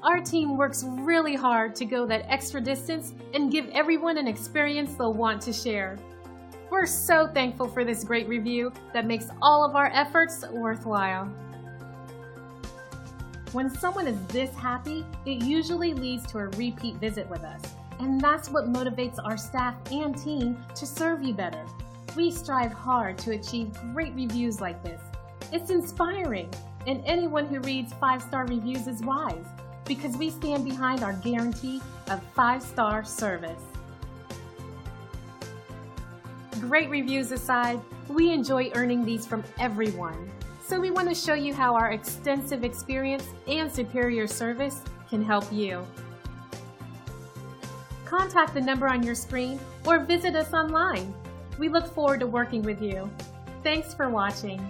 Our team works really hard to go that extra distance and give everyone an experience they'll want to share. We're so thankful for this great review that makes all of our efforts worthwhile. When someone is this happy, it usually leads to a repeat visit with us. And that's what motivates our staff and team to serve you better. We strive hard to achieve great reviews like this. It's inspiring, and anyone who reads 5-star reviews is wise, because we stand behind our guarantee of 5-star service. Great reviews aside, we enjoy earning these from everyone. So we want to show you how our extensive experience and superior service can help you. Contact the number on your screen or visit us online. We look forward to working with you. Thanks for watching.